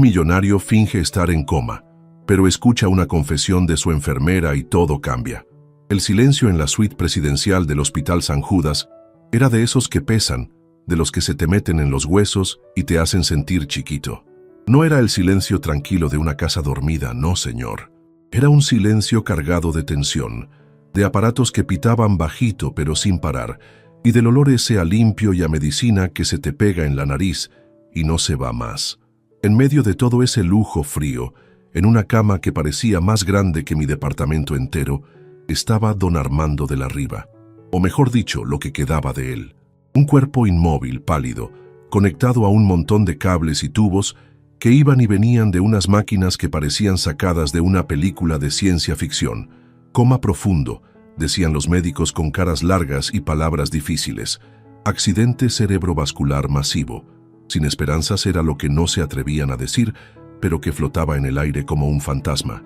millonario finge estar en coma, pero escucha una confesión de su enfermera y todo cambia. El silencio en la suite presidencial del Hospital San Judas era de esos que pesan, de los que se te meten en los huesos y te hacen sentir chiquito. No era el silencio tranquilo de una casa dormida, no señor. Era un silencio cargado de tensión, de aparatos que pitaban bajito pero sin parar, y del olor ese a limpio y a medicina que se te pega en la nariz y no se va más. En medio de todo ese lujo frío, en una cama que parecía más grande que mi departamento entero, estaba don Armando de la Riva, o mejor dicho, lo que quedaba de él. Un cuerpo inmóvil, pálido, conectado a un montón de cables y tubos que iban y venían de unas máquinas que parecían sacadas de una película de ciencia ficción. Coma profundo, decían los médicos con caras largas y palabras difíciles. Accidente cerebrovascular masivo. Sin esperanzas era lo que no se atrevían a decir, pero que flotaba en el aire como un fantasma.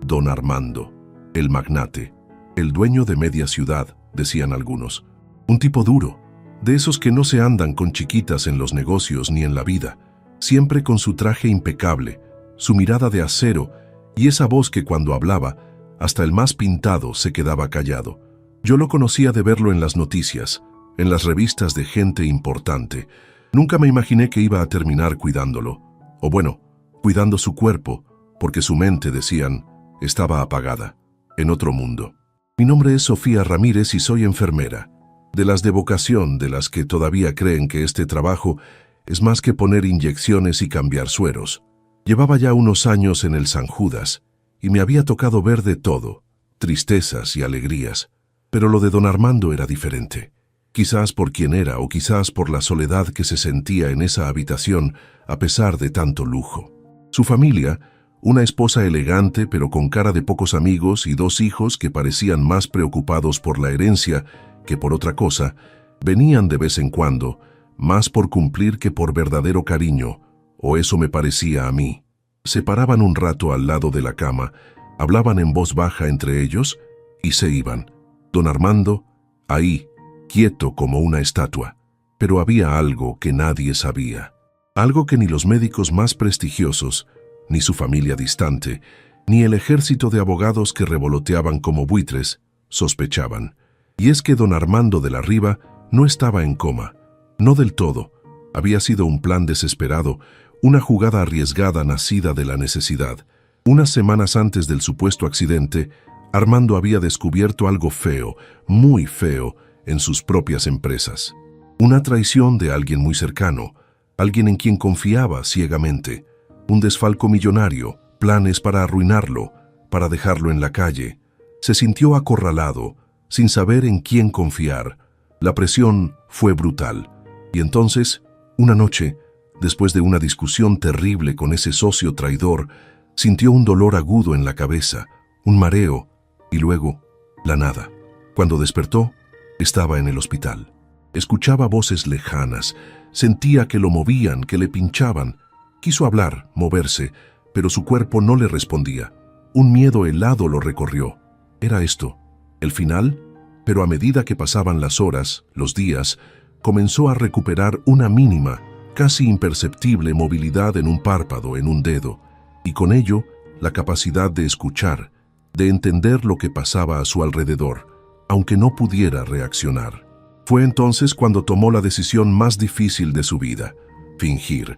Don Armando, el magnate, el dueño de media ciudad, decían algunos. Un tipo duro, de esos que no se andan con chiquitas en los negocios ni en la vida, siempre con su traje impecable, su mirada de acero y esa voz que cuando hablaba, hasta el más pintado se quedaba callado. Yo lo conocía de verlo en las noticias, en las revistas de gente importante. Nunca me imaginé que iba a terminar cuidándolo, o bueno, cuidando su cuerpo, porque su mente, decían, estaba apagada, en otro mundo. Mi nombre es Sofía Ramírez y soy enfermera, de las de vocación, de las que todavía creen que este trabajo es más que poner inyecciones y cambiar sueros. Llevaba ya unos años en el San Judas y me había tocado ver de todo, tristezas y alegrías, pero lo de don Armando era diferente. Quizás por quién era o quizás por la soledad que se sentía en esa habitación a pesar de tanto lujo. Su familia, una esposa elegante pero con cara de pocos amigos y 2 hijos que parecían más preocupados por la herencia que por otra cosa, venían de vez en cuando, más por cumplir que por verdadero cariño, o eso me parecía a mí. Se paraban un rato al lado de la cama, hablaban en voz baja entre ellos y se iban. Don Armando, ahí, quieto como una estatua, pero había algo que nadie sabía, algo que ni los médicos más prestigiosos, ni su familia distante, ni el ejército de abogados que revoloteaban como buitres, sospechaban. Y es que don Armando de la Riva no estaba en coma, no del todo. Había sido un plan desesperado, una jugada arriesgada nacida de la necesidad. Unas semanas antes del supuesto accidente, Armando había descubierto algo feo, muy feo, en sus propias empresas. Una traición de alguien muy cercano, alguien en quien confiaba ciegamente, un desfalco millonario, planes para arruinarlo, para dejarlo en la calle. Se sintió acorralado, sin saber en quién confiar. La presión fue brutal. Y entonces, una noche, después de una discusión terrible con ese socio traidor, sintió un dolor agudo en la cabeza, un mareo, y luego, la nada. Cuando despertó, estaba en el hospital. Escuchaba voces lejanas, sentía que lo movían, que le pinchaban. Quiso hablar, moverse, pero su cuerpo no le respondía. Un miedo helado lo recorrió. Era esto, el final, pero a medida que pasaban las horas, los días, comenzó a recuperar una mínima, casi imperceptible movilidad en un párpado, en un dedo, y con ello la capacidad de escuchar, de entender lo que pasaba a su alrededor, aunque no pudiera reaccionar. Fue entonces cuando tomó la decisión más difícil de su vida: fingir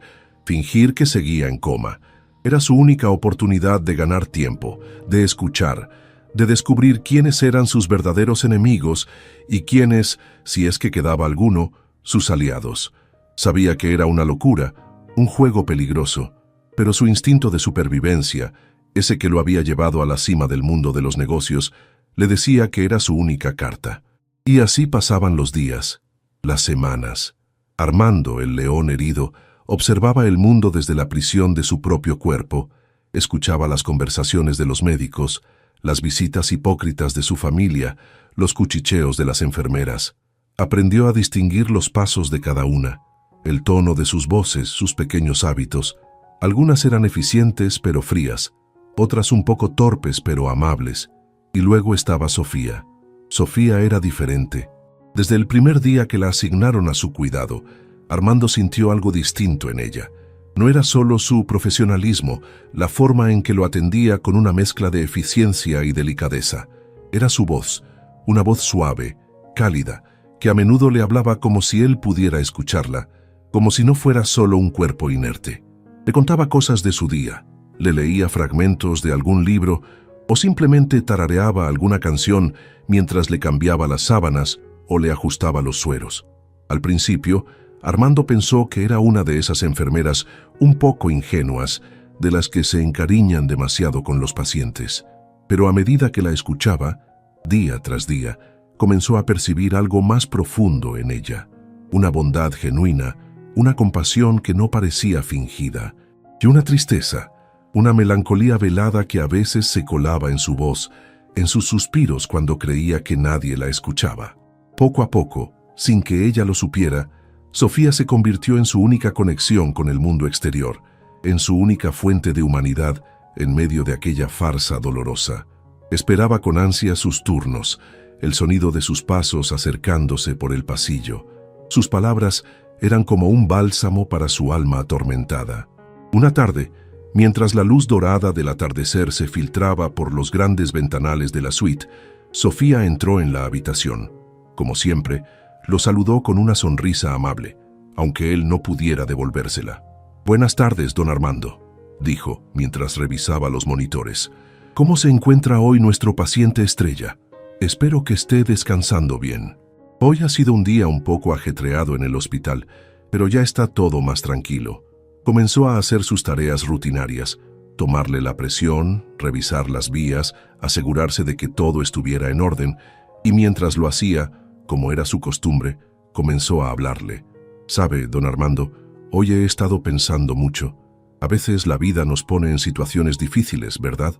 que seguía en coma. Era su única oportunidad de ganar tiempo, de escuchar, de descubrir quiénes eran sus verdaderos enemigos y quiénes, si es que quedaba alguno, sus aliados. Sabía que era una locura, un juego peligroso, pero su instinto de supervivencia, ese que lo había llevado a la cima del mundo de los negocios, le decía que era su única carta. Y así pasaban los días, las semanas. Armando, el león herido, observaba el mundo desde la prisión de su propio cuerpo, escuchaba las conversaciones de los médicos, las visitas hipócritas de su familia, los cuchicheos de las enfermeras. Aprendió a distinguir los pasos de cada una, el tono de sus voces, sus pequeños hábitos. Algunas eran eficientes pero frías, otras un poco torpes pero amables. Y luego estaba Sofía. Sofía era diferente. Desde el primer día que la asignaron a su cuidado, Armando sintió algo distinto en ella. No era solo su profesionalismo, la forma en que lo atendía con una mezcla de eficiencia y delicadeza. Era su voz, una voz suave, cálida, que a menudo le hablaba como si él pudiera escucharla, como si no fuera solo un cuerpo inerte. Le contaba cosas de su día, le leía fragmentos de algún libro o simplemente tarareaba alguna canción mientras le cambiaba las sábanas o le ajustaba los sueros. Al principio, Armando pensó que era una de esas enfermeras un poco ingenuas, de las que se encariñan demasiado con los pacientes. Pero a medida que la escuchaba, día tras día, comenzó a percibir algo más profundo en ella, una bondad genuina, una compasión que no parecía fingida, y una tristeza, una melancolía velada que a veces se colaba en su voz, en sus suspiros cuando creía que nadie la escuchaba. Poco a poco, sin que ella lo supiera, Sofía se convirtió en su única conexión con el mundo exterior, en su única fuente de humanidad en medio de aquella farsa dolorosa. Esperaba con ansia sus turnos, el sonido de sus pasos acercándose por el pasillo. Sus palabras eran como un bálsamo para su alma atormentada. Una tarde, mientras la luz dorada del atardecer se filtraba por los grandes ventanales de la suite, Sofía entró en la habitación. Como siempre, lo saludó con una sonrisa amable, aunque él no pudiera devolvérsela. «Buenas tardes, don Armando», dijo, mientras revisaba los monitores. «¿Cómo se encuentra hoy nuestro paciente estrella? Espero que esté descansando bien. Hoy ha sido un día un poco ajetreado en el hospital, pero ya está todo más tranquilo». Comenzó a hacer sus tareas rutinarias, tomarle la presión, revisar las vías, asegurarse de que todo estuviera en orden, y mientras lo hacía, como era su costumbre, comenzó a hablarle. «Sabe, don Armando, hoy he estado pensando mucho. A veces la vida nos pone en situaciones difíciles, ¿verdad?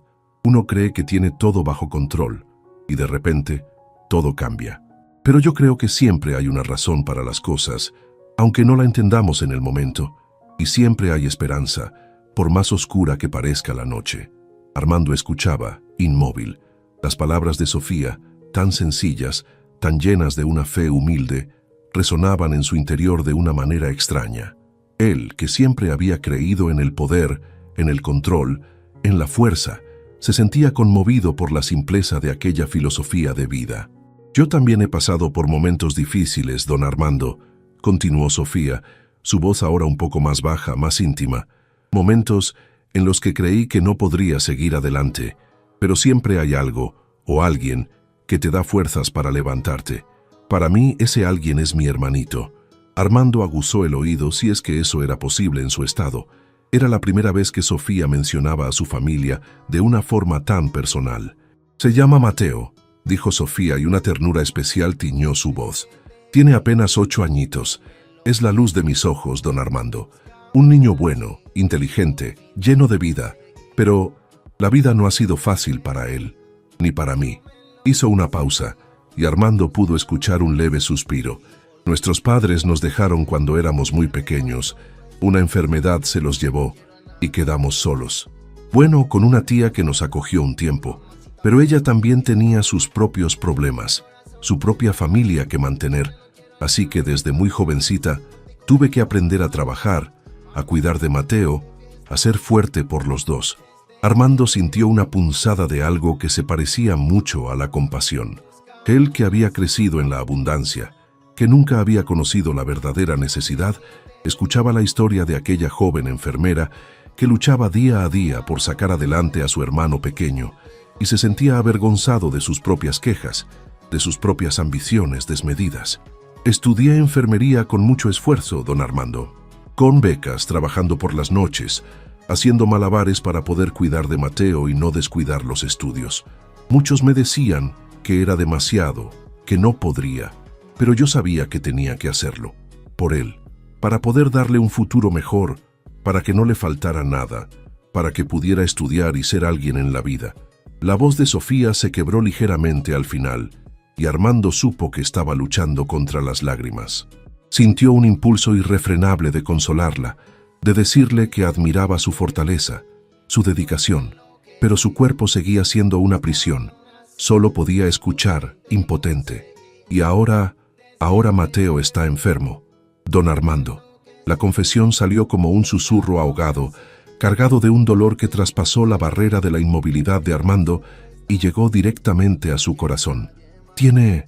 Uno cree que tiene todo bajo control, y de repente, todo cambia. Pero yo creo que siempre hay una razón para las cosas, aunque no la entendamos en el momento, y siempre hay esperanza, por más oscura que parezca la noche». Armando escuchaba, inmóvil, las palabras de Sofía, tan sencillas, tan llenas de una fe humilde, resonaban en su interior de una manera extraña. Él, que siempre había creído en el poder, en el control, en la fuerza, se sentía conmovido por la simpleza de aquella filosofía de vida. «Yo también he pasado por momentos difíciles, don Armando», continuó Sofía, su voz ahora un poco más baja, más íntima. «Momentos en los que creí que no podría seguir adelante, pero siempre hay algo, o alguien, que te da fuerzas para levantarte. Para mí, ese alguien es mi hermanito». Armando aguzó el oído si es que eso era posible en su estado. Era la primera vez que Sofía mencionaba a su familia de una forma tan personal. «Se llama Mateo», dijo Sofía, y una ternura especial tiñó su voz. «Tiene apenas 8 añitos. Es la luz de mis ojos, don Armando. Un niño bueno, inteligente, lleno de vida. Pero la vida no ha sido fácil para él, ni para mí». Hizo una pausa, y Armando pudo escuchar un leve suspiro. «Nuestros padres nos dejaron cuando éramos muy pequeños. Una enfermedad se los llevó, y quedamos solos. Bueno, con una tía que nos acogió un tiempo, pero ella también tenía sus propios problemas, su propia familia que mantener. Así que desde muy jovencita tuve que aprender a trabajar, a cuidar de Mateo, a ser fuerte por los dos». Armando sintió una punzada de algo que se parecía mucho a la compasión. Él, que había crecido en la abundancia, que nunca había conocido la verdadera necesidad, escuchaba la historia de aquella joven enfermera que luchaba día a día por sacar adelante a su hermano pequeño, y se sentía avergonzado de sus propias quejas, de sus propias ambiciones desmedidas. «Estudié enfermería con mucho esfuerzo, don Armando, con becas, trabajando por las noches, haciendo malabares para poder cuidar de Mateo y no descuidar los estudios. Muchos me decían que era demasiado, que no podría, pero yo sabía que tenía que hacerlo, por él, para poder darle un futuro mejor, para que no le faltara nada, para que pudiera estudiar y ser alguien en la vida». La voz de Sofía se quebró ligeramente al final, y Armando supo que estaba luchando contra las lágrimas. Sintió un impulso irrefrenable de consolarla, de decirle que admiraba su fortaleza, su dedicación, pero su cuerpo seguía siendo una prisión. Solo podía escuchar, impotente. «Y ahora Mateo está enfermo, don Armando. La confesión salió como un susurro ahogado, cargado de un dolor que traspasó la barrera de la inmovilidad de Armando y llegó directamente a su corazón. Tiene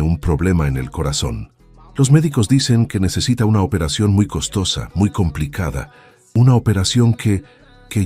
un problema en el corazón. Los médicos dicen que necesita una operación muy costosa, muy complicada, una operación que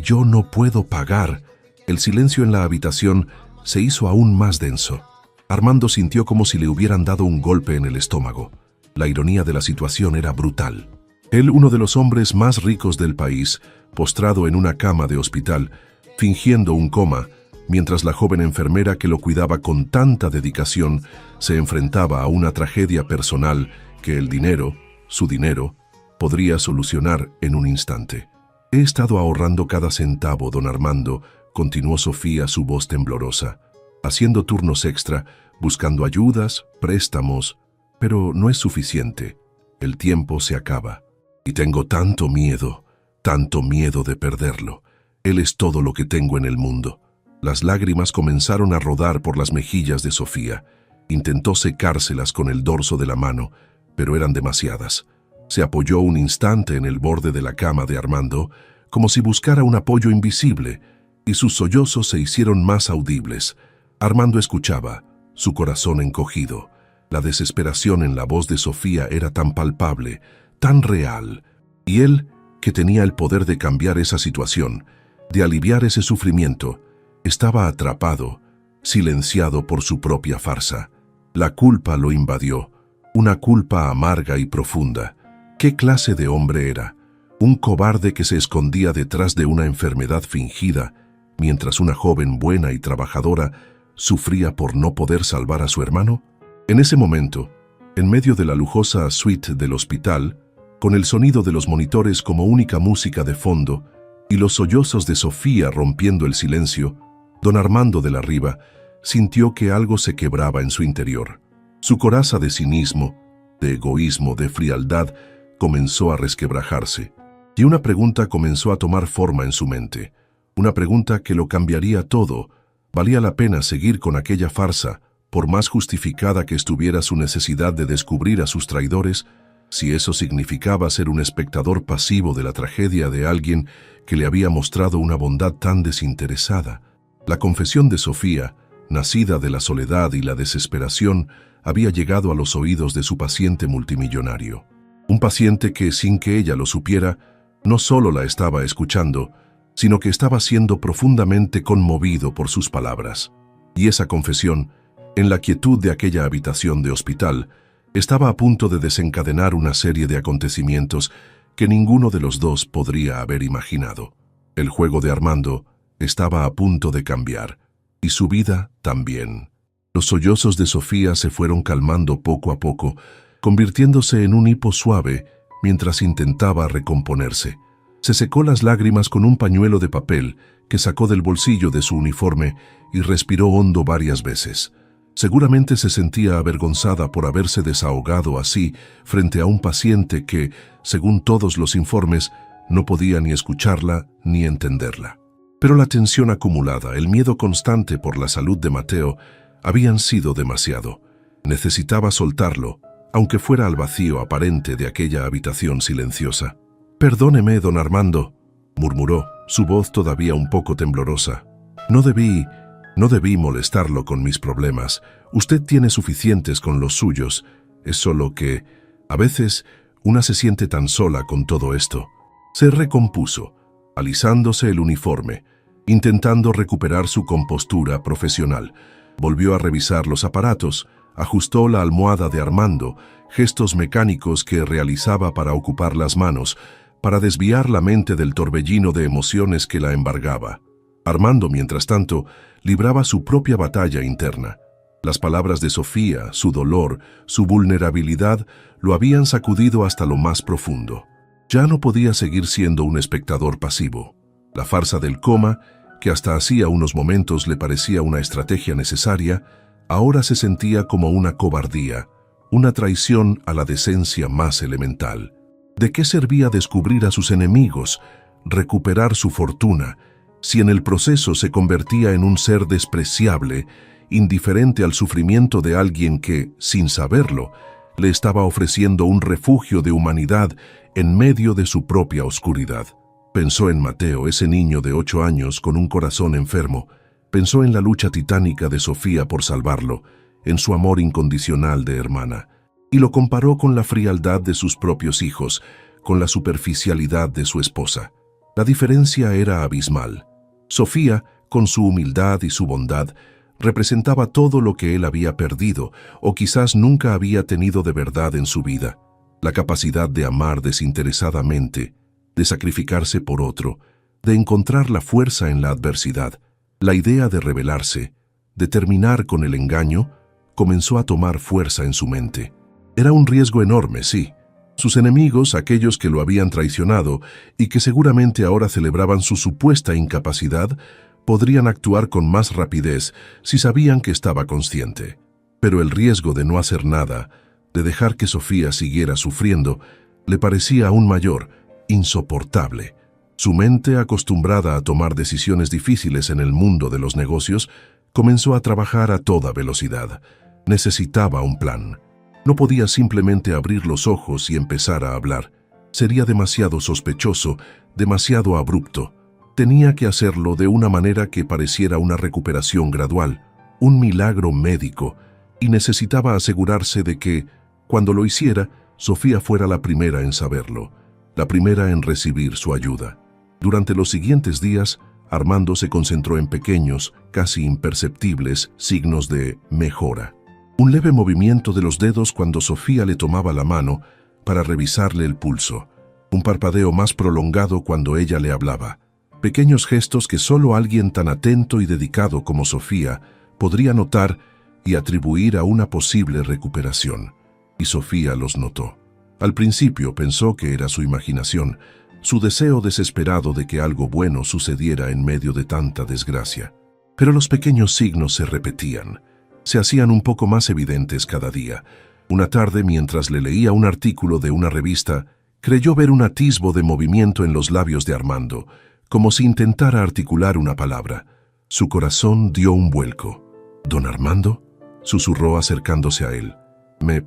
yo no puedo pagar. El silencio en la habitación se hizo aún más denso. Armando sintió como si le hubieran dado un golpe en el estómago. La ironía de la situación era brutal. Él, uno de los hombres más ricos del país, postrado en una cama de hospital, fingiendo un coma, mientras la joven enfermera que lo cuidaba con tanta dedicación se enfrentaba a una tragedia personal que el dinero, su dinero, podría solucionar en un instante. He estado ahorrando cada centavo, don Armando, continuó Sofía, su voz temblorosa, haciendo turnos extra, buscando ayudas, préstamos, pero no es suficiente. El tiempo se acaba. Y tengo tanto miedo de perderlo. Él es todo lo que tengo en el mundo. Las lágrimas comenzaron a rodar por las mejillas de Sofía. Intentó secárselas con el dorso de la mano, pero eran demasiadas. Se apoyó un instante en el borde de la cama de Armando, como si buscara un apoyo invisible, y sus sollozos se hicieron más audibles. Armando escuchaba, su corazón encogido. La desesperación en la voz de Sofía era tan palpable, tan real, y él, que tenía el poder de cambiar esa situación, de aliviar ese sufrimiento, estaba atrapado, silenciado por su propia farsa. La culpa lo invadió, una culpa amarga y profunda. ¿Qué clase de hombre era? Un cobarde que se escondía detrás de una enfermedad fingida, mientras una joven buena y trabajadora sufría por no poder salvar a su hermano. En ese momento, en medio de la lujosa suite del hospital, con el sonido de los monitores como única música de fondo y los sollozos de Sofía rompiendo el silencio, don Armando de la Riva sintió que algo se quebraba en su interior. Su coraza de cinismo, de egoísmo, de frialdad, comenzó a resquebrajarse, y una pregunta comenzó a tomar forma en su mente. Una pregunta que lo cambiaría todo. ¿Valía la pena seguir con aquella farsa, por más justificada que estuviera su necesidad de descubrir a sus traidores, si eso significaba ser un espectador pasivo de la tragedia de alguien que le había mostrado una bondad tan desinteresada? La confesión de Sofía, nacida de la soledad y la desesperación, había llegado a los oídos de su paciente multimillonario. Un paciente que, sin que ella lo supiera, no solo la estaba escuchando, sino que estaba siendo profundamente conmovido por sus palabras. Y esa confesión, en la quietud de aquella habitación de hospital, estaba a punto de desencadenar una serie de acontecimientos que ninguno de los dos podría haber imaginado. El juego de Armando estaba a punto de cambiar, y su vida también. Los sollozos de Sofía se fueron calmando poco a poco, convirtiéndose en un hipo suave mientras intentaba recomponerse. Se secó las lágrimas con un pañuelo de papel que sacó del bolsillo de su uniforme y respiró hondo varias veces. Seguramente se sentía avergonzada por haberse desahogado así frente a un paciente que, según todos los informes, no podía ni escucharla ni entenderla. Pero la tensión acumulada, el miedo constante por la salud de Mateo, habían sido demasiado. Necesitaba soltarlo, aunque fuera al vacío aparente de aquella habitación silenciosa. «Perdóneme, don Armando», murmuró, su voz todavía un poco temblorosa. No debí molestarlo con mis problemas. Usted tiene suficientes con los suyos. Es solo que, a veces, una se siente tan sola con todo esto». Se recompuso, alisándose el uniforme, intentando recuperar su compostura profesional. Volvió a revisar los aparatos, ajustó la almohada de Armando, gestos mecánicos que realizaba para ocupar las manos, para desviar la mente del torbellino de emociones que la embargaba. Armando, mientras tanto, libraba su propia batalla interna. Las palabras de Sofía, su dolor, su vulnerabilidad, lo habían sacudido hasta lo más profundo. Ya no podía seguir siendo un espectador pasivo. La farsa del coma, que hasta hacía unos momentos le parecía una estrategia necesaria, ahora se sentía como una cobardía, una traición a la decencia más elemental. ¿De qué servía descubrir a sus enemigos, recuperar su fortuna, si en el proceso se convertía en un ser despreciable, indiferente al sufrimiento de alguien que, sin saberlo, le estaba ofreciendo un refugio de humanidad en medio de su propia oscuridad. Pensó en Mateo, ese niño de 8 años con un corazón enfermo. Pensó en la lucha titánica de Sofía por salvarlo, en su amor incondicional de hermana, y lo comparó con la frialdad de sus propios hijos, con la superficialidad de su esposa. La diferencia era abismal. Sofía, con su humildad y su bondad, representaba todo lo que él había perdido o quizás nunca había tenido de verdad en su vida: la capacidad de amar desinteresadamente, de sacrificarse por otro, de encontrar la fuerza en la adversidad. La idea de rebelarse, de terminar con el engaño, comenzó a tomar fuerza en su mente. Era un riesgo enorme, sí. Sus enemigos, aquellos que lo habían traicionado y que seguramente ahora celebraban su supuesta incapacidad, podrían actuar con más rapidez si sabían que estaba consciente. Pero el riesgo de no hacer nada, de dejar que Sofía siguiera sufriendo, le parecía aún mayor, insoportable. Su mente, acostumbrada a tomar decisiones difíciles en el mundo de los negocios, comenzó a trabajar a toda velocidad. Necesitaba un plan. No podía simplemente abrir los ojos y empezar a hablar. Sería demasiado sospechoso, demasiado abrupto. Tenía que hacerlo de una manera que pareciera una recuperación gradual, un milagro médico, y necesitaba asegurarse de que, cuando lo hiciera, Sofía fuera la primera en saberlo, la primera en recibir su ayuda. Durante los siguientes días, Armando se concentró en pequeños, casi imperceptibles, signos de mejora. Un leve movimiento de los dedos cuando Sofía le tomaba la mano para revisarle el pulso. Un parpadeo más prolongado cuando ella le hablaba. Pequeños gestos que solo alguien tan atento y dedicado como Sofía podría notar y atribuir a una posible recuperación. Y Sofía los notó. Al principio pensó que era su imaginación, su deseo desesperado de que algo bueno sucediera en medio de tanta desgracia. Pero los pequeños signos se repetían, se hacían un poco más evidentes cada día. Una tarde, mientras le leía un artículo de una revista, creyó ver un atisbo de movimiento en los labios de Armando, como si intentara articular una palabra. Su corazón dio un vuelco. «¿Don Armando?», susurró acercándose a él. ¿Me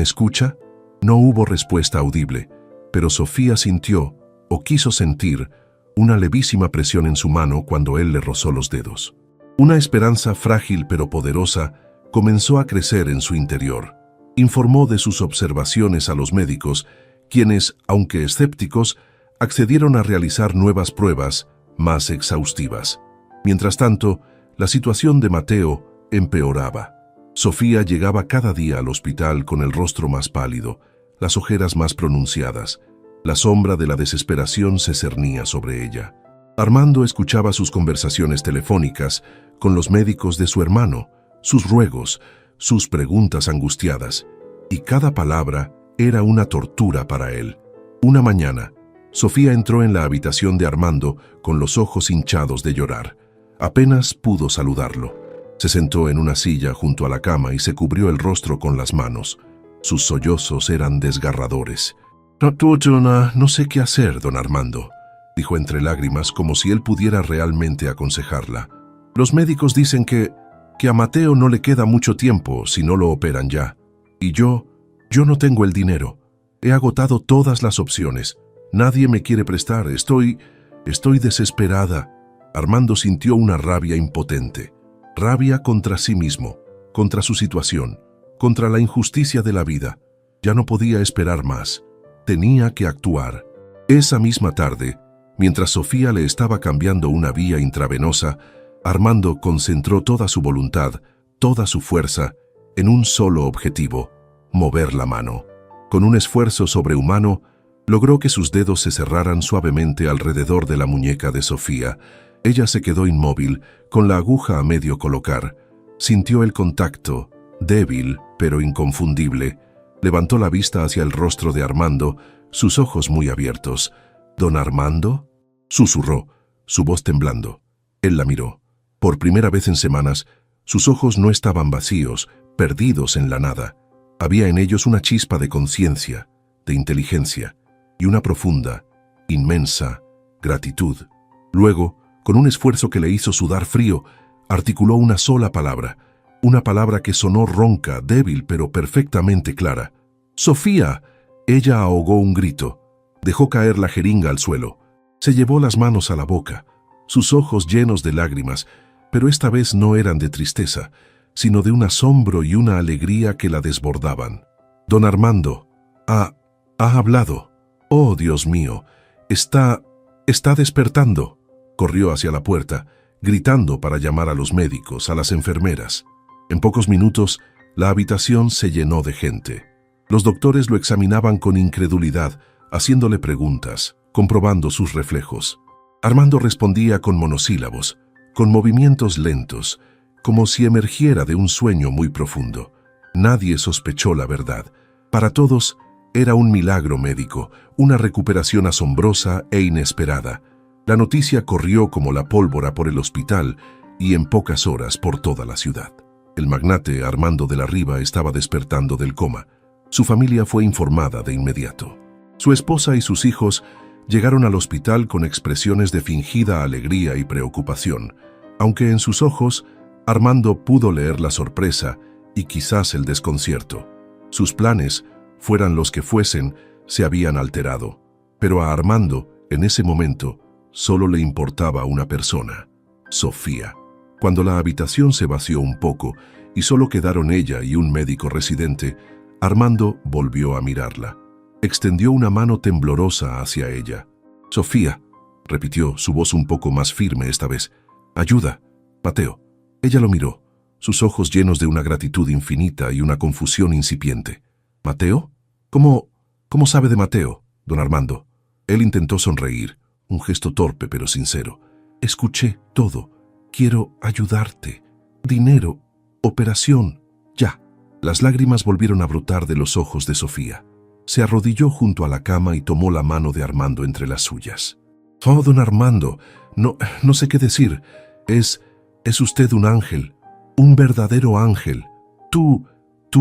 escucha?» No hubo respuesta audible, pero Sofía sintió, o quiso sentir, una levísima presión en su mano cuando él le rozó los dedos. Una esperanza frágil pero poderosa comenzó a crecer en su interior. Informó de sus observaciones a los médicos, quienes, aunque escépticos, accedieron a realizar nuevas pruebas más exhaustivas. Mientras tanto, la situación de Mateo empeoraba. Sofía llegaba cada día al hospital con el rostro más pálido, las ojeras más pronunciadas. La sombra de la desesperación se cernía sobre ella. Armando escuchaba sus conversaciones telefónicas con los médicos de su hermano, sus ruegos, sus preguntas angustiadas, y cada palabra era una tortura para él. Una mañana, Sofía entró en la habitación de Armando con los ojos hinchados de llorar. Apenas pudo saludarlo. Se sentó en una silla junto a la cama y se cubrió el rostro con las manos. Sus sollozos eran desgarradores. No sé qué hacer, don Armando», dijo entre lágrimas, como si él pudiera realmente aconsejarla. «Los médicos dicen que a Mateo no le queda mucho tiempo si no lo operan ya. Y yo no tengo el dinero. He agotado todas las opciones. Nadie me quiere prestar. Estoy desesperada». Armando sintió una rabia impotente. Rabia contra sí mismo, contra su situación, contra la injusticia de la vida. Ya no podía esperar más. Tenía que actuar. Esa misma tarde, mientras Sofía le estaba cambiando una vía intravenosa, Armando concentró toda su voluntad, toda su fuerza, en un solo objetivo: mover la mano. Con un esfuerzo sobrehumano, logró que sus dedos se cerraran suavemente alrededor de la muñeca de Sofía. Ella se quedó inmóvil, con la aguja a medio colocar. Sintió el contacto, débil pero inconfundible. Levantó la vista hacia el rostro de Armando, sus ojos muy abiertos. «¿Don Armando?», susurró, su voz temblando. Él la miró. Por primera vez en semanas, sus ojos no estaban vacíos, perdidos en la nada. Había en ellos una chispa de conciencia, de inteligencia, y una profunda, inmensa gratitud. Luego, con un esfuerzo que le hizo sudar frío, articuló una sola palabra, una palabra que sonó ronca, débil pero perfectamente clara: ¡Sofía! Ella ahogó un grito. Dejó caer la jeringa al suelo. Se llevó las manos a la boca, sus ojos llenos de lágrimas, pero esta vez no eran de tristeza, sino de un asombro y una alegría que la desbordaban. Don Armando, ha hablado. ¡Oh, Dios mío! Está despertando. Corrió hacia la puerta, gritando para llamar a los médicos, a las enfermeras. En pocos minutos, la habitación se llenó de gente. Los doctores lo examinaban con incredulidad, haciéndole preguntas, comprobando sus reflejos. Armando respondía con monosílabos, con movimientos lentos, como si emergiera de un sueño muy profundo. Nadie sospechó la verdad. Para todos, era un milagro médico, una recuperación asombrosa e inesperada. La noticia corrió como la pólvora por el hospital y en pocas horas por toda la ciudad. El magnate Armando de la Riva estaba despertando del coma. Su familia fue informada de inmediato. Su esposa y sus hijos llegaron al hospital con expresiones de fingida alegría y preocupación, aunque en sus ojos Armando pudo leer la sorpresa y quizás el desconcierto. Sus planes, fueran los que fuesen, se habían alterado, pero a Armando, en ese momento, solo le importaba una persona, Sofía. Cuando la habitación se vació un poco y solo quedaron ella y un médico residente, Armando volvió a mirarla. Extendió una mano temblorosa hacia ella. «Sofía», repitió, su voz un poco más firme esta vez. «Ayuda, Mateo». Ella lo miró, sus ojos llenos de una gratitud infinita y una confusión incipiente. «¿Mateo? ¿Cómo sabe de Mateo, don Armando?» Él intentó sonreír, un gesto torpe pero sincero. «Escuché todo. Quiero ayudarte. Dinero, operación, ya». Las lágrimas volvieron a brotar de los ojos de Sofía. Se arrodilló junto a la cama y tomó la mano de Armando entre las suyas. «Oh, don Armando, no sé qué decir. Es usted un ángel, un verdadero ángel. Tú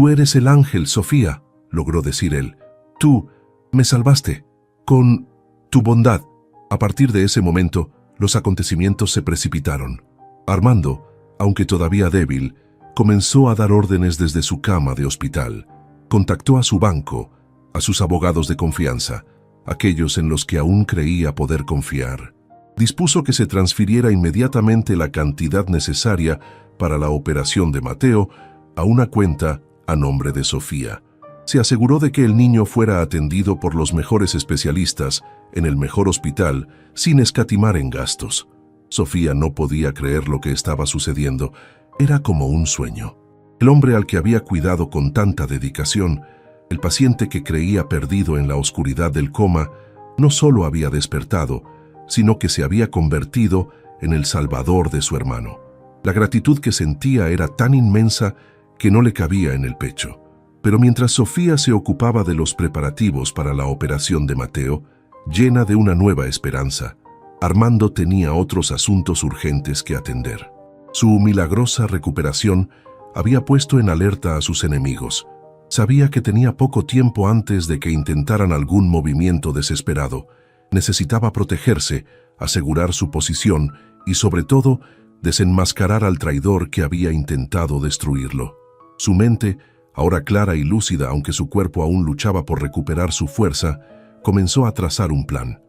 eres el ángel, Sofía», logró decir él. «Tú me salvaste con tu bondad». A partir de ese momento, los acontecimientos se precipitaron. Armando, aunque todavía débil, comenzó a dar órdenes desde su cama de hospital. Contactó a su banco, a sus abogados de confianza, aquellos en los que aún creía poder confiar. Dispuso que se transfiriera inmediatamente la cantidad necesaria para la operación de Mateo a una cuenta a nombre de Sofía. Se aseguró de que el niño fuera atendido por los mejores especialistas en el mejor hospital sin escatimar en gastos. Sofía no podía creer lo que estaba sucediendo. Era como un sueño. El hombre al que había cuidado con tanta dedicación, el paciente que creía perdido en la oscuridad del coma, no solo había despertado, sino que se había convertido en el salvador de su hermano. La gratitud que sentía era tan inmensa que no le cabía en el pecho. Pero mientras Sofía se ocupaba de los preparativos para la operación de Mateo, llena de una nueva esperanza, Armando tenía otros asuntos urgentes que atender. Su milagrosa recuperación había puesto en alerta a sus enemigos. Sabía que tenía poco tiempo antes de que intentaran algún movimiento desesperado. Necesitaba protegerse, asegurar su posición y, sobre todo, desenmascarar al traidor que había intentado destruirlo. Su mente, ahora clara y lúcida aunque su cuerpo aún luchaba por recuperar su fuerza, comenzó a trazar un plan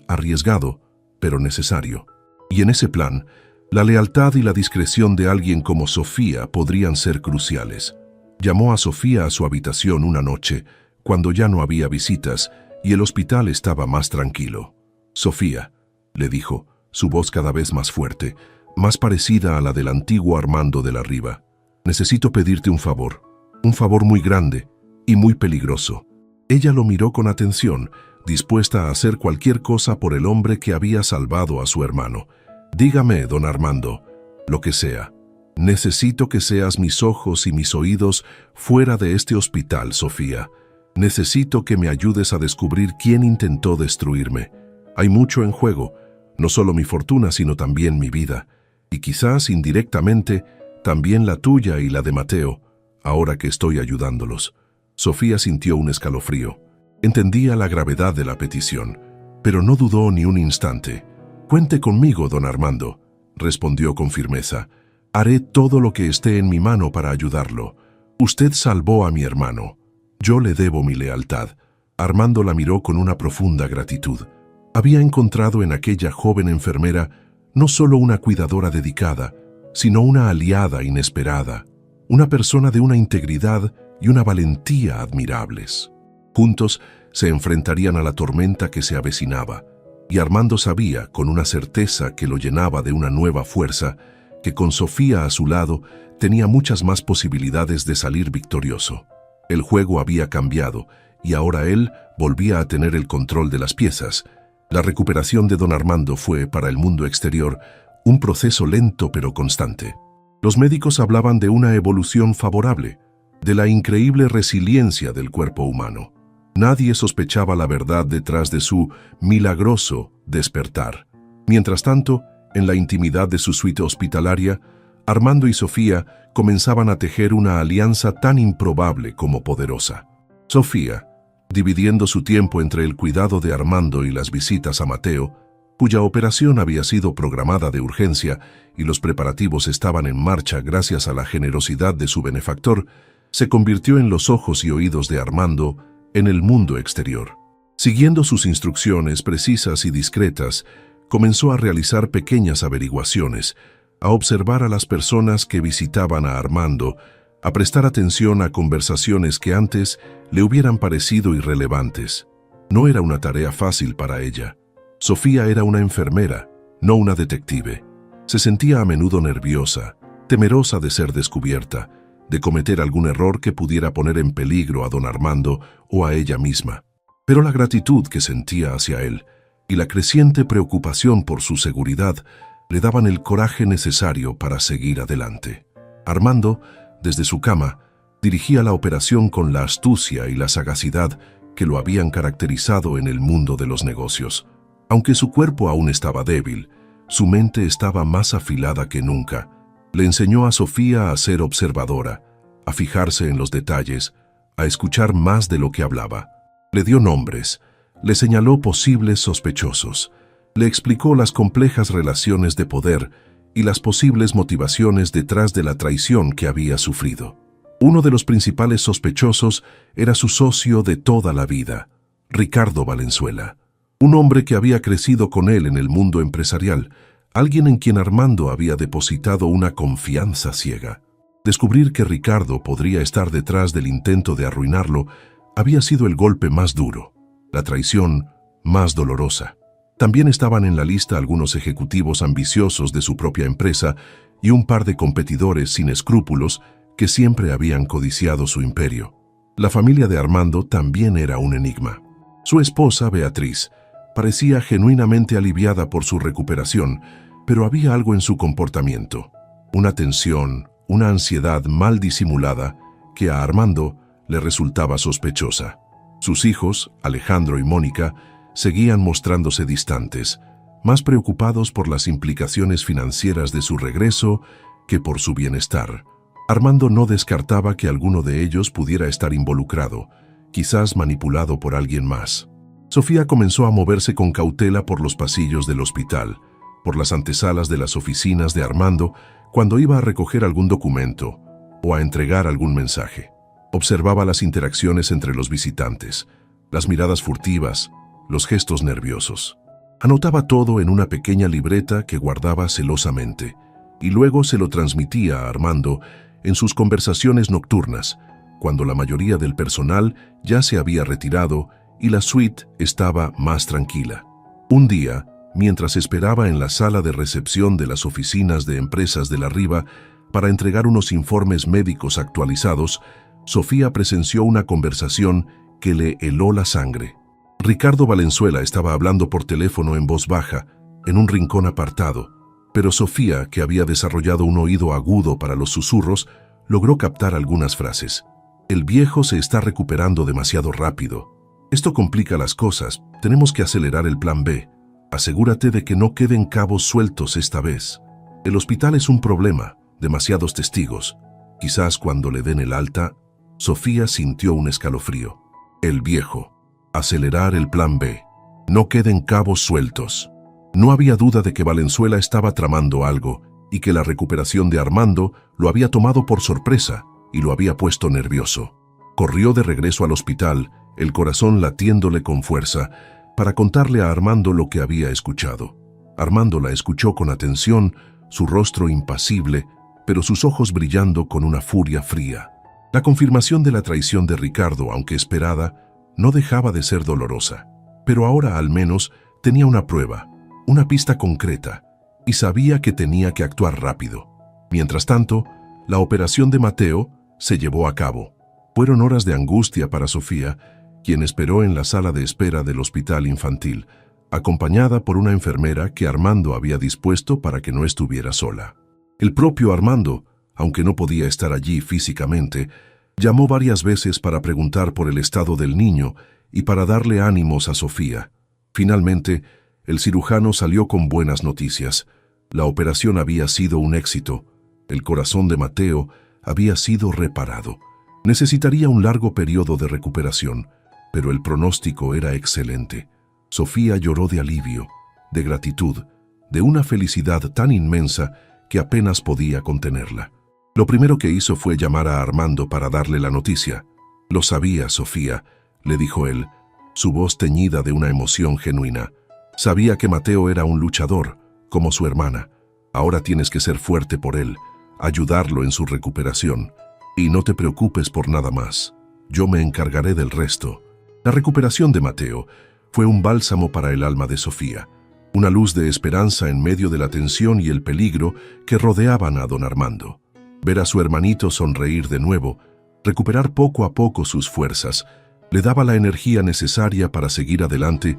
arriesgado, pero necesario. Y en ese plan, la lealtad y la discreción de alguien como Sofía podrían ser cruciales. Llamó a Sofía a su habitación una noche, cuando ya no había visitas y el hospital estaba más tranquilo. «Sofía», le dijo, su voz cada vez más fuerte, más parecida a la del antiguo Armando de la Riva. «Necesito pedirte un favor muy grande y muy peligroso». Ella lo miró con atención, dispuesta a hacer cualquier cosa por el hombre que había salvado a su hermano. «Dígame, don Armando, lo que sea. Necesito que seas mis ojos y mis oídos fuera de este hospital, Sofía. Necesito que me ayudes a descubrir quién intentó destruirme. Hay mucho en juego, no solo mi fortuna, sino también mi vida. Y quizás, indirectamente, también la tuya y la de Mateo, ahora que estoy ayudándolos». Sofía sintió un escalofrío. Entendía la gravedad de la petición, pero no dudó ni un instante. «Cuente conmigo, don Armando», respondió con firmeza. «Haré todo lo que esté en mi mano para ayudarlo. Usted salvó a mi hermano. Yo le debo mi lealtad. Armando la miró con una profunda gratitud. Había encontrado en aquella joven enfermera no solo una cuidadora dedicada, sino una aliada inesperada, una persona de una integridad y una valentía admirables. Juntos se enfrentarían a la tormenta que se avecinaba, y Armando sabía, con una certeza que lo llenaba de una nueva fuerza, que con Sofía a su lado tenía muchas más posibilidades de salir victorioso. El juego había cambiado, y ahora él volvía a tener el control de las piezas. La recuperación de don Armando fue, para el mundo exterior, un proceso lento pero constante. Los médicos hablaban de una evolución favorable, de la increíble resiliencia del cuerpo humano. Nadie sospechaba la verdad detrás de su milagroso despertar. Mientras tanto, en la intimidad de su suite hospitalaria, Armando y Sofía comenzaban a tejer una alianza tan improbable como poderosa. Sofía, dividiendo su tiempo entre el cuidado de Armando y las visitas a Mateo, cuya operación había sido programada de urgencia y los preparativos estaban en marcha gracias a la generosidad de su benefactor, se convirtió en los ojos y oídos de Armando en el mundo exterior. Siguiendo sus instrucciones precisas y discretas, comenzó a realizar pequeñas averiguaciones, a observar a las personas que visitaban a Armando, a prestar atención a conversaciones que antes le hubieran parecido irrelevantes. No era una tarea fácil para ella. Sofía era una enfermera, no una detective. Se sentía a menudo nerviosa, temerosa de ser descubierta, de cometer algún error que pudiera poner en peligro a don Armando o a ella misma. Pero la gratitud que sentía hacia él y la creciente preocupación por su seguridad le daban el coraje necesario para seguir adelante. Armando, desde su cama, dirigía la operación con la astucia y la sagacidad que lo habían caracterizado en el mundo de los negocios. Aunque su cuerpo aún estaba débil, su mente estaba más afilada que nunca. Le enseñó a Sofía a ser observadora, a fijarse en los detalles, a escuchar más de lo que hablaba. Le dio nombres, le señaló posibles sospechosos, le explicó las complejas relaciones de poder y las posibles motivaciones detrás de la traición que había sufrido. Uno de los principales sospechosos era su socio de toda la vida, Ricardo Valenzuela, un hombre que había crecido con él en el mundo empresarial, alguien en quien Armando había depositado una confianza ciega. Descubrir que Ricardo podría estar detrás del intento de arruinarlo había sido el golpe más duro, la traición más dolorosa. También estaban en la lista algunos ejecutivos ambiciosos de su propia empresa y un par de competidores sin escrúpulos que siempre habían codiciado su imperio. La familia de Armando también era un enigma. Su esposa, Beatriz, parecía genuinamente aliviada por su recuperación, pero había algo en su comportamiento, una tensión, una ansiedad mal disimulada que a Armando le resultaba sospechosa. Sus hijos, Alejandro y Mónica, seguían mostrándose distantes, más preocupados por las implicaciones financieras de su regreso que por su bienestar. Armando no descartaba que alguno de ellos pudiera estar involucrado, quizás manipulado por alguien más. Sofía comenzó a moverse con cautela por los pasillos del hospital, por las antesalas de las oficinas de Armando cuando iba a recoger algún documento o a entregar algún mensaje. Observaba las interacciones entre los visitantes, las miradas furtivas, los gestos nerviosos. Anotaba todo en una pequeña libreta que guardaba celosamente y luego se lo transmitía a Armando en sus conversaciones nocturnas, cuando la mayoría del personal ya se había retirado y la suite estaba más tranquila. Un día, mientras esperaba en la sala de recepción de las oficinas de empresas de la Riva para entregar unos informes médicos actualizados, Sofía presenció una conversación que le heló la sangre. Ricardo Valenzuela estaba hablando por teléfono en voz baja, en un rincón apartado, pero Sofía, que había desarrollado un oído agudo para los susurros, logró captar algunas frases. El viejo se está recuperando demasiado rápido. Esto complica las cosas, tenemos que acelerar el plan B. Asegúrate de que no queden cabos sueltos esta vez. El hospital es un problema, demasiados testigos. Quizás cuando le den el alta, Sofía sintió un escalofrío. El viejo. Acelerar el plan B. No queden cabos sueltos. No había duda de que Valenzuela estaba tramando algo y que la recuperación de Armando lo había tomado por sorpresa y lo había puesto nervioso. Corrió de regreso al hospital, el corazón latiéndole con fuerza, para contarle a Armando lo que había escuchado. Armando la escuchó con atención, su rostro impasible, pero sus ojos brillando con una furia fría. La confirmación de la traición de Ricardo, aunque esperada, no dejaba de ser dolorosa. Pero ahora al menos tenía una prueba, una pista concreta, y sabía que tenía que actuar rápido. Mientras tanto, la operación de Mateo se llevó a cabo. Fueron horas de angustia para Sofía, quien esperó en la sala de espera del hospital infantil, acompañada por una enfermera que Armando había dispuesto para que no estuviera sola. El propio Armando, aunque no podía estar allí físicamente, llamó varias veces para preguntar por el estado del niño y para darle ánimos a Sofía. Finalmente, el cirujano salió con buenas noticias. La operación había sido un éxito. El corazón de Mateo había sido reparado. Necesitaría un largo periodo de recuperación, pero el pronóstico era excelente. Sofía lloró de alivio, de gratitud, de una felicidad tan inmensa que apenas podía contenerla. Lo primero que hizo fue llamar a Armando para darle la noticia. «Lo sabía, Sofía», le dijo él, su voz teñida de una emoción genuina. «Sabía que Mateo era un luchador, como su hermana. Ahora tienes que ser fuerte por él, ayudarlo en su recuperación. Y no te preocupes por nada más. Yo me encargaré del resto». La recuperación de Mateo fue un bálsamo para el alma de Sofía, una luz de esperanza en medio de la tensión y el peligro que rodeaban a don Armando. Ver a su hermanito sonreír de nuevo, recuperar poco a poco sus fuerzas, le daba la energía necesaria para seguir adelante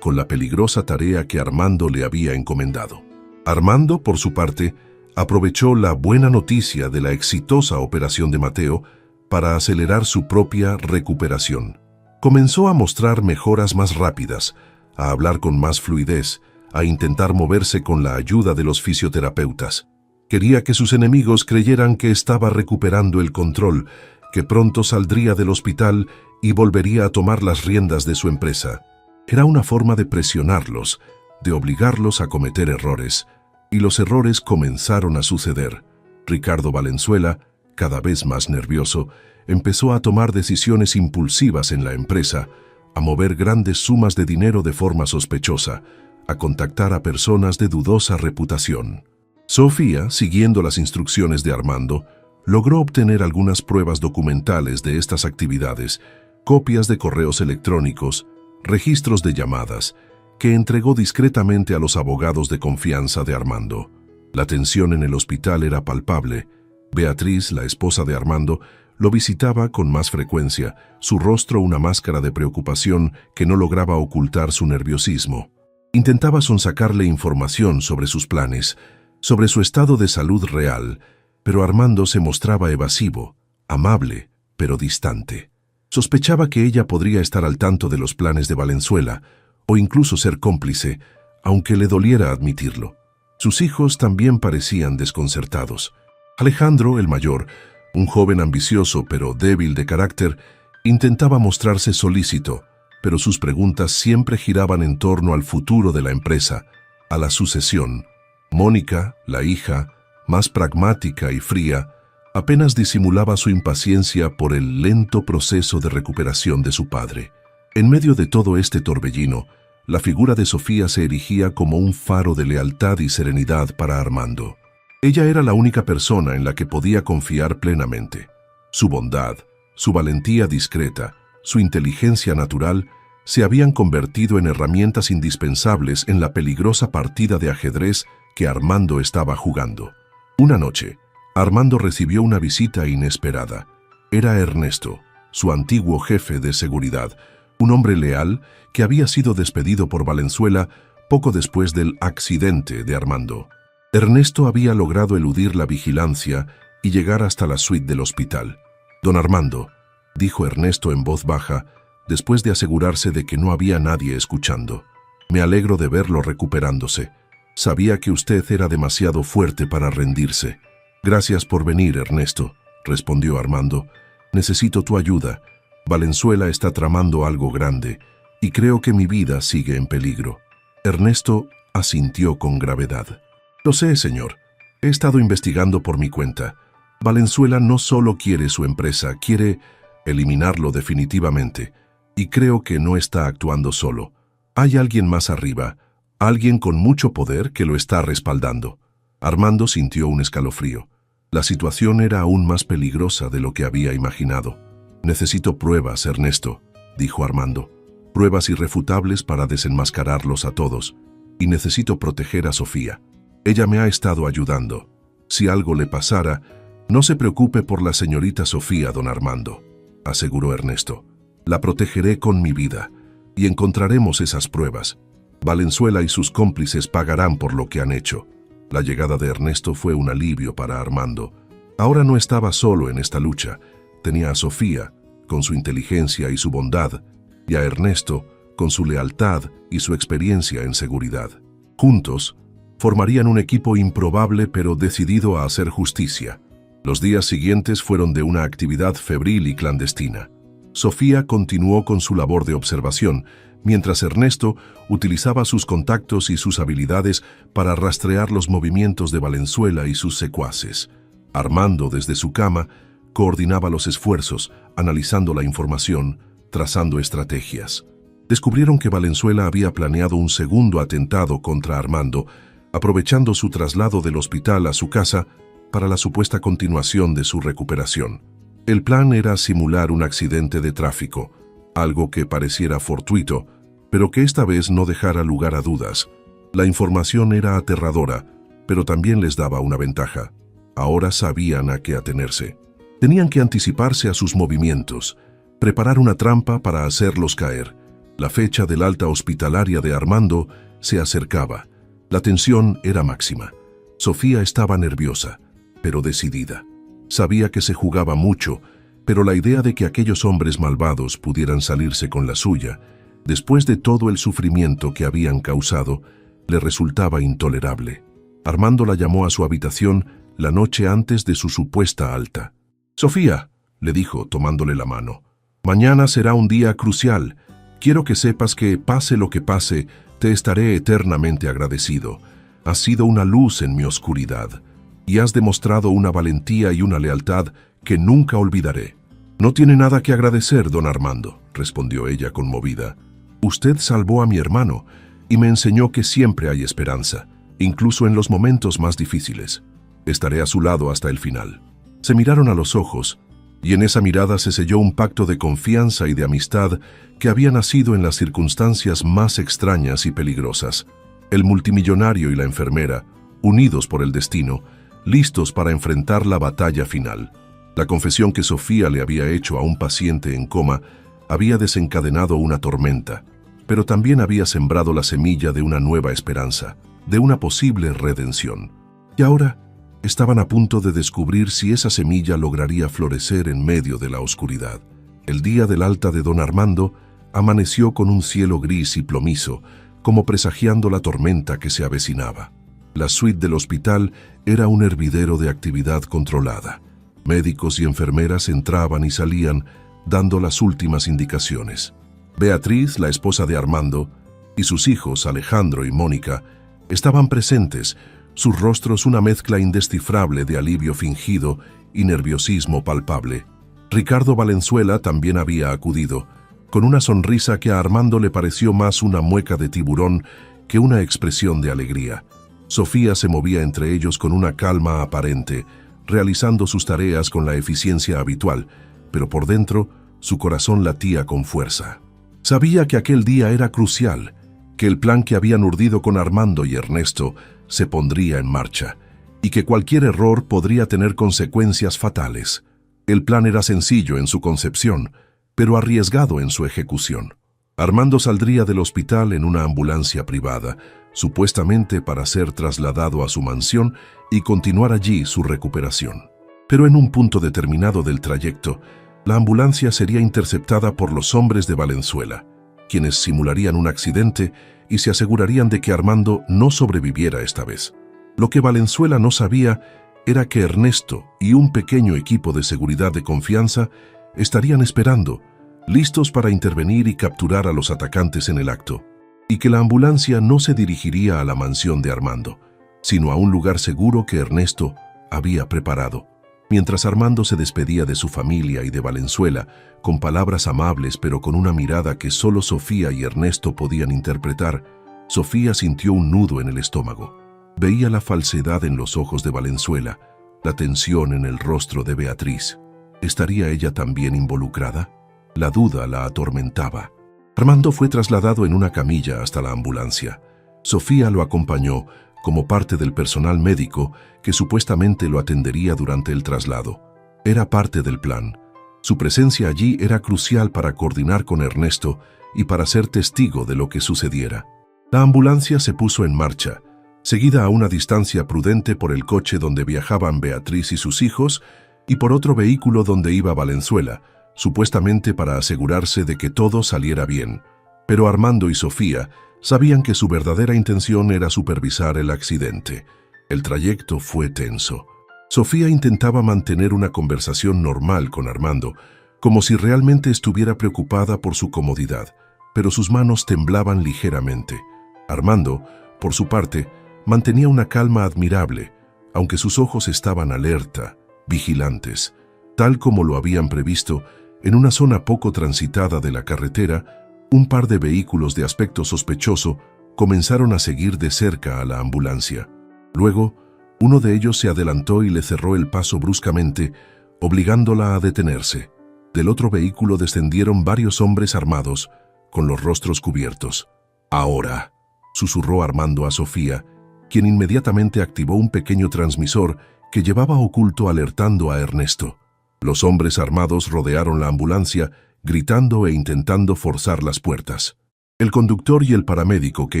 con la peligrosa tarea que Armando le había encomendado. Armando, por su parte, aprovechó la buena noticia de la exitosa operación de Mateo para acelerar su propia recuperación. Comenzó a mostrar mejoras más rápidas, a hablar con más fluidez, a intentar moverse con la ayuda de los fisioterapeutas. Quería que sus enemigos creyeran que estaba recuperando el control, que pronto saldría del hospital y volvería a tomar las riendas de su empresa. Era una forma de presionarlos, de obligarlos a cometer errores, y los errores comenzaron a suceder. Ricardo Valenzuela, cada vez más nervioso, empezó a tomar decisiones impulsivas en la empresa, a mover grandes sumas de dinero de forma sospechosa, a contactar a personas de dudosa reputación. Sofía, siguiendo las instrucciones de Armando, logró obtener algunas pruebas documentales de estas actividades, copias de correos electrónicos, registros de llamadas, que entregó discretamente a los abogados de confianza de Armando. La tensión en el hospital era palpable. Beatriz, la esposa de Armando, lo visitaba con más frecuencia, su rostro una máscara de preocupación que no lograba ocultar su nerviosismo. Intentaba sonsacarle información sobre sus planes, sobre su estado de salud real, pero Armando se mostraba evasivo, amable, pero distante. Sospechaba que ella podría estar al tanto de los planes de Valenzuela, o incluso ser cómplice, aunque le doliera admitirlo. Sus hijos también parecían desconcertados. Alejandro, el mayor, un joven ambicioso pero débil de carácter, intentaba mostrarse solícito, pero sus preguntas siempre giraban en torno al futuro de la empresa, a la sucesión. Mónica, la hija, más pragmática y fría, apenas disimulaba su impaciencia por el lento proceso de recuperación de su padre. En medio de todo este torbellino, la figura de Sofía se erigía como un faro de lealtad y serenidad para Armando. Ella era la única persona en la que podía confiar plenamente. Su bondad, su valentía discreta, su inteligencia natural se habían convertido en herramientas indispensables en la peligrosa partida de ajedrez que Armando estaba jugando. Una noche, Armando recibió una visita inesperada. Era Ernesto, su antiguo jefe de seguridad, un hombre leal que había sido despedido por Valenzuela poco después del accidente de Armando. Ernesto había logrado eludir la vigilancia y llegar hasta la suite del hospital. «Don Armando», dijo Ernesto en voz baja, después de asegurarse de que no había nadie escuchando. «Me alegro de verlo recuperándose. Sabía que usted era demasiado fuerte para rendirse». «Gracias por venir, Ernesto», respondió Armando. «Necesito tu ayuda. Valenzuela está tramando algo grande, y creo que mi vida sigue en peligro». Ernesto asintió con gravedad. «Lo sé, señor. He estado investigando por mi cuenta. Valenzuela no solo quiere su empresa, quiere eliminarlo definitivamente, y creo que no está actuando solo. Hay alguien más arriba, alguien con mucho poder que lo está respaldando. Armando sintió un escalofrío. La situación era aún más peligrosa de lo que había imaginado. «Necesito pruebas, Ernesto», dijo Armando. «Pruebas irrefutables para desenmascararlos a todos. Y necesito proteger a Sofía. Ella me ha estado ayudando. Si algo le pasara, no se preocupe por la señorita Sofía, don Armando», aseguró Ernesto. «La protegeré con mi vida, y encontraremos esas pruebas. Valenzuela y sus cómplices pagarán por lo que han hecho». La llegada de Ernesto fue un alivio para Armando. Ahora no estaba solo en esta lucha. Tenía a Sofía, con su inteligencia y su bondad, y a Ernesto, con su lealtad y su experiencia en seguridad. Juntos, formarían un equipo improbable pero decidido a hacer justicia. Los días siguientes fueron de una actividad febril y clandestina. Sofía continuó con su labor de observación, mientras Ernesto utilizaba sus contactos y sus habilidades para rastrear los movimientos de Valenzuela y sus secuaces. Armando, desde su cama, coordinaba los esfuerzos, analizando la información, trazando estrategias. Descubrieron que Valenzuela había planeado un segundo atentado contra Armando, aprovechando su traslado del hospital a su casa para la supuesta continuación de su recuperación. El plan era simular un accidente de tráfico, algo que pareciera fortuito, pero que esta vez no dejara lugar a dudas. La información era aterradora, pero también les daba una ventaja. Ahora sabían a qué atenerse. Tenían que anticiparse a sus movimientos, preparar una trampa para hacerlos caer. La fecha del alta hospitalaria de Armando se acercaba. La tensión era máxima. Sofía estaba nerviosa, pero decidida. Sabía que se jugaba mucho, pero la idea de que aquellos hombres malvados pudieran salirse con la suya, después de todo el sufrimiento que habían causado, le resultaba intolerable. Armando la llamó a su habitación la noche antes de su supuesta alta. «Sofía», le dijo tomándole la mano, «mañana será un día crucial. Quiero que sepas que, pase lo que pase, te estaré eternamente agradecido. Has sido una luz en mi oscuridad, y has demostrado una valentía y una lealtad que nunca olvidaré». «No tiene nada que agradecer, don Armando», respondió ella conmovida. «Usted salvó a mi hermano y me enseñó que siempre hay esperanza, incluso en los momentos más difíciles. Estaré a su lado hasta el final». Se miraron a los ojos, y en esa mirada se selló un pacto de confianza y de amistad que había nacido en las circunstancias más extrañas y peligrosas. El multimillonario y la enfermera, unidos por el destino, listos para enfrentar la batalla final. La confesión que Sofía le había hecho a un paciente en coma había desencadenado una tormenta, pero también había sembrado la semilla de una nueva esperanza, de una posible redención. Y ahora estaban a punto de descubrir si esa semilla lograría florecer en medio de la oscuridad. El día del alta de don Armando amaneció con un cielo gris y plomizo, como presagiando la tormenta que se avecinaba. La suite del hospital era un hervidero de actividad controlada. Médicos y enfermeras entraban y salían, dando las últimas indicaciones. Beatriz, la esposa de Armando, y sus hijos Alejandro y Mónica estaban presentes, sus rostros una mezcla indescifrable de alivio fingido y nerviosismo palpable. Ricardo Valenzuela también había acudido, con una sonrisa que a Armando le pareció más una mueca de tiburón que una expresión de alegría. Sofía se movía entre ellos con una calma aparente, realizando sus tareas con la eficiencia habitual, pero por dentro su corazón latía con fuerza. Sabía que aquel día era crucial, que el plan que habían urdido con Armando y Ernesto se pondría en marcha, y que cualquier error podría tener consecuencias fatales. El plan era sencillo en su concepción, pero arriesgado en su ejecución. Armando saldría del hospital en una ambulancia privada, supuestamente para ser trasladado a su mansión y continuar allí su recuperación. Pero en un punto determinado del trayecto, la ambulancia sería interceptada por los hombres de Valenzuela, quienes simularían un accidente y se asegurarían de que Armando no sobreviviera esta vez. Lo que Valenzuela no sabía era que Ernesto y un pequeño equipo de seguridad de confianza estarían esperando, listos para intervenir y capturar a los atacantes en el acto, y que la ambulancia no se dirigiría a la mansión de Armando, sino a un lugar seguro que Ernesto había preparado. Mientras Armando se despedía de su familia y de Valenzuela, con palabras amables pero con una mirada que solo Sofía y Ernesto podían interpretar, Sofía sintió un nudo en el estómago. Veía la falsedad en los ojos de Valenzuela, la tensión en el rostro de Beatriz. ¿Estaría ella también involucrada? La duda la atormentaba. Armando fue trasladado en una camilla hasta la ambulancia. Sofía lo acompañó como parte del personal médico que supuestamente lo atendería durante el traslado. Era parte del plan. Su presencia allí era crucial para coordinar con Ernesto y para ser testigo de lo que sucediera. La ambulancia se puso en marcha, seguida a una distancia prudente por el coche donde viajaban Beatriz y sus hijos y por otro vehículo donde iba Valenzuela, supuestamente para asegurarse de que todo saliera bien. Pero Armando y Sofía sabían que su verdadera intención era supervisar el accidente. El trayecto fue tenso. Sofía intentaba mantener una conversación normal con Armando, como si realmente estuviera preocupada por su comodidad, pero sus manos temblaban ligeramente. Armando, por su parte, mantenía una calma admirable, aunque sus ojos estaban alerta, vigilantes. Tal como lo habían previsto, en una zona poco transitada de la carretera, un par de vehículos de aspecto sospechoso comenzaron a seguir de cerca a la ambulancia. Luego, uno de ellos se adelantó y le cerró el paso bruscamente, obligándola a detenerse. Del otro vehículo descendieron varios hombres armados, con los rostros cubiertos. «Ahora», susurró Armando a Sofía, quien inmediatamente activó un pequeño transmisor que llevaba oculto alertando a Ernesto. Los hombres armados rodearon la ambulancia, gritando e intentando forzar las puertas. El conductor y el paramédico que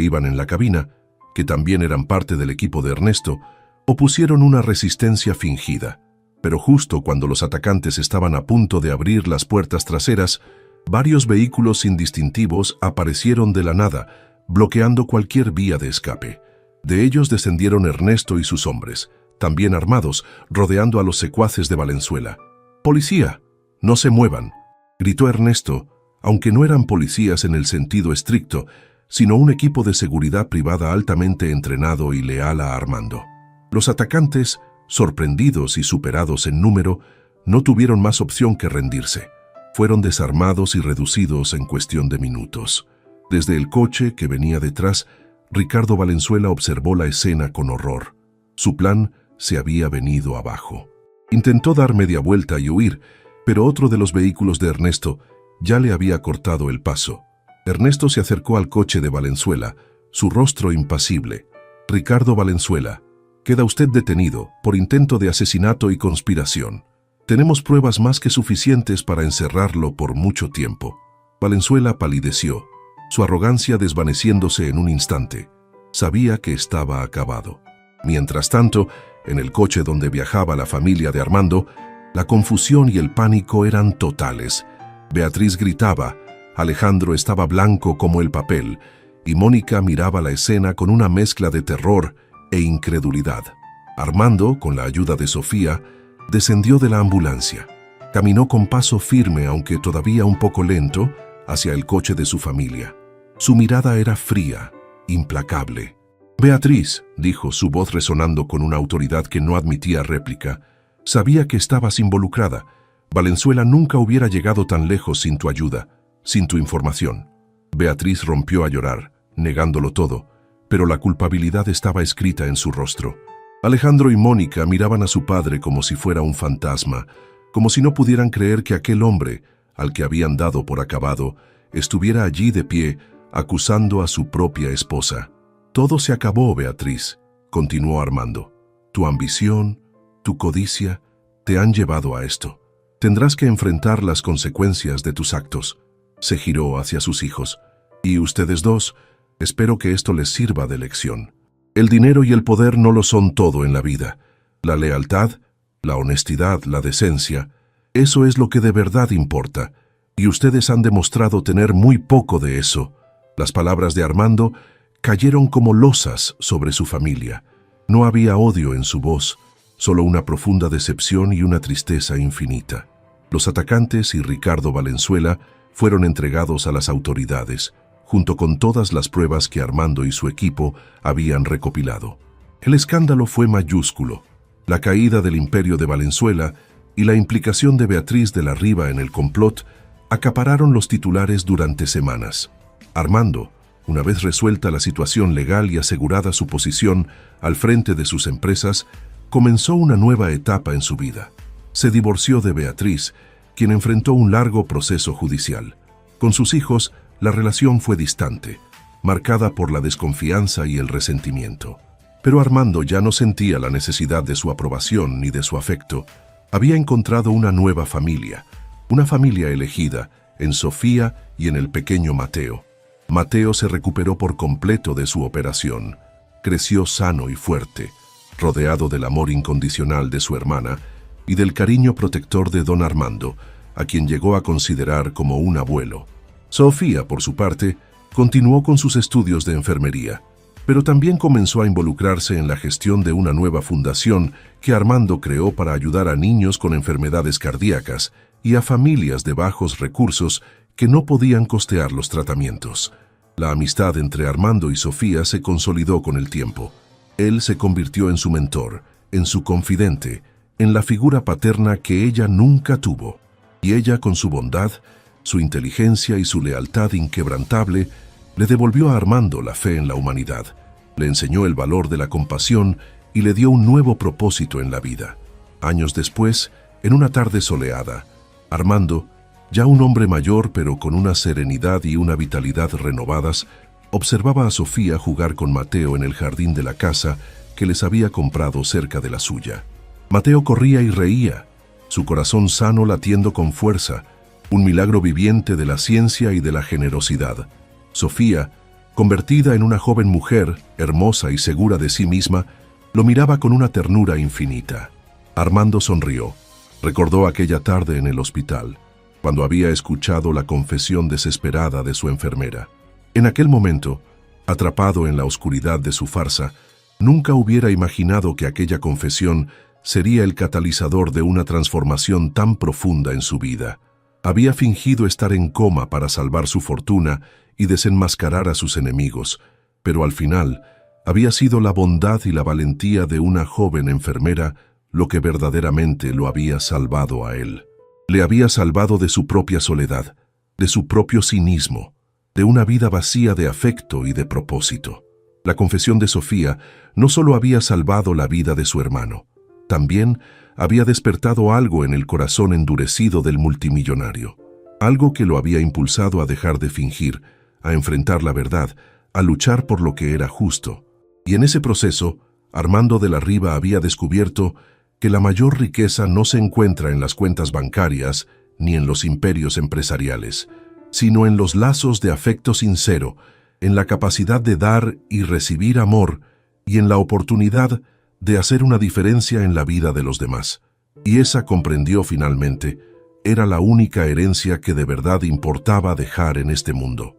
iban en la cabina, que también eran parte del equipo de Ernesto, opusieron una resistencia fingida. Pero justo cuando los atacantes estaban a punto de abrir las puertas traseras, varios vehículos indistintivos aparecieron de la nada, bloqueando cualquier vía de escape. De ellos descendieron Ernesto y sus hombres, también armados, rodeando a los secuaces de Valenzuela. «¡Policía! ¡No se muevan!», gritó Ernesto, aunque no eran policías en el sentido estricto, sino un equipo de seguridad privada altamente entrenado y leal a Armando. Los atacantes, sorprendidos y superados en número, no tuvieron más opción que rendirse. Fueron desarmados y reducidos en cuestión de minutos. Desde el coche que venía detrás, Ricardo Valenzuela observó la escena con horror. Su plan se había venido abajo. Intentó dar media vuelta y huir, pero otro de los vehículos de Ernesto ya le había cortado el paso. Ernesto se acercó al coche de Valenzuela, su rostro impasible. «Ricardo Valenzuela, queda usted detenido por intento de asesinato y conspiración. Tenemos pruebas más que suficientes para encerrarlo por mucho tiempo». Valenzuela palideció, su arrogancia desvaneciéndose en un instante. Sabía que estaba acabado. Mientras tanto, en el coche donde viajaba la familia de Armando, la confusión y el pánico eran totales. Beatriz gritaba, Alejandro estaba blanco como el papel, y Mónica miraba la escena con una mezcla de terror e incredulidad. Armando, con la ayuda de Sofía, descendió de la ambulancia. Caminó con paso firme, aunque todavía un poco lento, hacia el coche de su familia. Su mirada era fría, implacable. «Beatriz», dijo, su voz resonando con una autoridad que no admitía réplica, «sabía que estabas involucrada. Valenzuela nunca hubiera llegado tan lejos sin tu ayuda, sin tu información». Beatriz rompió a llorar, negándolo todo, pero la culpabilidad estaba escrita en su rostro. Alejandro y Mónica miraban a su padre como si fuera un fantasma, como si no pudieran creer que aquel hombre, al que habían dado por acabado, estuviera allí de pie, acusando a su propia esposa. «Todo se acabó, Beatriz», continuó Armando. «Tu ambición, tu codicia, te han llevado a esto. Tendrás que enfrentar las consecuencias de tus actos». Se giró hacia sus hijos. «Y ustedes dos, espero que esto les sirva de lección. El dinero y el poder no lo son todo en la vida. La lealtad, la honestidad, la decencia, eso es lo que de verdad importa. Y ustedes han demostrado tener muy poco de eso». Las palabras de Armando cayeron como losas sobre su familia. No había odio en su voz, solo una profunda decepción y una tristeza infinita. Los atacantes y Ricardo Valenzuela fueron entregados a las autoridades, junto con todas las pruebas que Armando y su equipo habían recopilado. El escándalo fue mayúsculo. La caída del Imperio de Valenzuela y la implicación de Beatriz de la Riva en el complot acapararon los titulares durante semanas. Armando, una vez resuelta la situación legal y asegurada su posición al frente de sus empresas, comenzó una nueva etapa en su vida. Se divorció de Beatriz, quien enfrentó un largo proceso judicial. Con sus hijos, la relación fue distante, marcada por la desconfianza y el resentimiento. Pero Armando ya no sentía la necesidad de su aprobación ni de su afecto. Había encontrado una nueva familia, una familia elegida, en Sofía y en el pequeño Mateo. Mateo se recuperó por completo de su operación. Creció sano y fuerte, rodeado del amor incondicional de su hermana y del cariño protector de don Armando, a quien llegó a considerar como un abuelo. Sofía, por su parte, continuó con sus estudios de enfermería, pero también comenzó a involucrarse en la gestión de una nueva fundación que Armando creó para ayudar a niños con enfermedades cardíacas y a familias de bajos recursos que no podían costear los tratamientos. La amistad entre Armando y Sofía se consolidó con el tiempo. Él se convirtió en su mentor, en su confidente, en la figura paterna que ella nunca tuvo. Y ella, con su bondad, su inteligencia y su lealtad inquebrantable, le devolvió a Armando la fe en la humanidad, le enseñó el valor de la compasión y le dio un nuevo propósito en la vida. Años después, en una tarde soleada, Armando, ya un hombre mayor pero con una serenidad y una vitalidad renovadas, observaba a Sofía jugar con Mateo en el jardín de la casa que les había comprado cerca de la suya. Mateo corría y reía, su corazón sano latiendo con fuerza, un milagro viviente de la ciencia y de la generosidad. Sofía, convertida en una joven mujer, hermosa y segura de sí misma, lo miraba con una ternura infinita. Armando sonrió. Recordó aquella tarde en el hospital, cuando había escuchado la confesión desesperada de su enfermera. En aquel momento, atrapado en la oscuridad de su farsa, nunca hubiera imaginado que aquella confesión sería el catalizador de una transformación tan profunda en su vida. Había fingido estar en coma para salvar su fortuna y desenmascarar a sus enemigos, pero al final había sido la bondad y la valentía de una joven enfermera lo que verdaderamente lo había salvado a él. Le había salvado de su propia soledad, de su propio cinismo, de una vida vacía de afecto y de propósito. La confesión de Sofía no solo había salvado la vida de su hermano, también había despertado algo en el corazón endurecido del multimillonario, algo que lo había impulsado a dejar de fingir, a enfrentar la verdad, a luchar por lo que era justo. Y en ese proceso, Armando de la Riva había descubierto que la mayor riqueza no se encuentra en las cuentas bancarias ni en los imperios empresariales, sino en los lazos de afecto sincero, en la capacidad de dar y recibir amor y en la oportunidad de hacer una diferencia en la vida de los demás. Y esa, comprendió finalmente, era la única herencia que de verdad importaba dejar en este mundo.